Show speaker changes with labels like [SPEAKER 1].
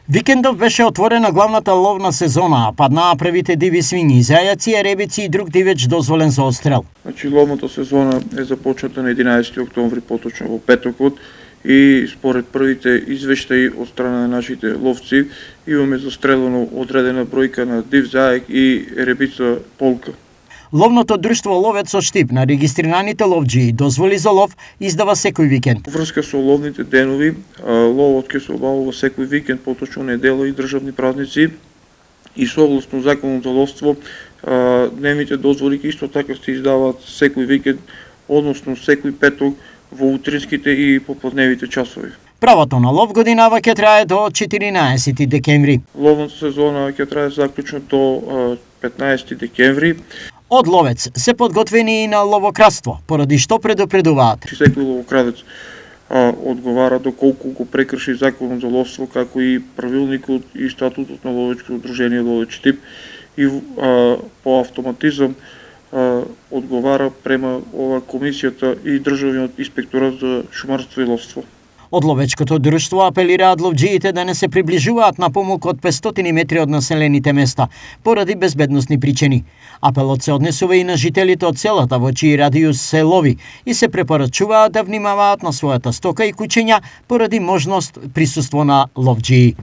[SPEAKER 1] Викендов беше отворена главната ловна сезона, а паднаа првите диви свињи, зајаци, еребици и друг дивеч дозволен за отстрел.
[SPEAKER 2] Значи ловната сезона е започната на 11 октомври, поточно во петокот, и според првите извештаи од страна на нашите ловци имаме застрелено одредена бројка на див заек и еребица полка.
[SPEAKER 1] Ловното друштво Ловец со Штип на регистрираните ловџии дозволи за лов издава секој викенд.
[SPEAKER 2] Врска со ловните денови, ловот ќе се обавува секој викенд, поточно недела и државни празници, и согласно законот за ловство, дневните дозволи исто така се издаваат секој викенд, односно секој петок во утринските и попладневите часови.
[SPEAKER 1] Правото на лов годинава ќе трае до 14 декември.
[SPEAKER 2] Ловната сезона ќе трае заклучно до 15 декември.
[SPEAKER 1] Од Ловец се подготвени и на ловократство, поради што предупредуваат.
[SPEAKER 2] Секој ловокрадец одговара доколку го прекрши законот за ловство, како и правилникот и статутот на ловечко удружение Ловец Штип, и по автоматизам одговара према ова комисијата и државниот инспекторат за шумарство и ловство.
[SPEAKER 1] Од ловечкото друштво апелираат ловџиите да не се приближуваат на помалку од 500 метри од населените места, поради безбедносни причини. Апелот се однесува и на жителите од селата во чиј радиус се лови и се препорачуваат да внимаваат на својата стока и кучиња поради можност присуство на ловџии.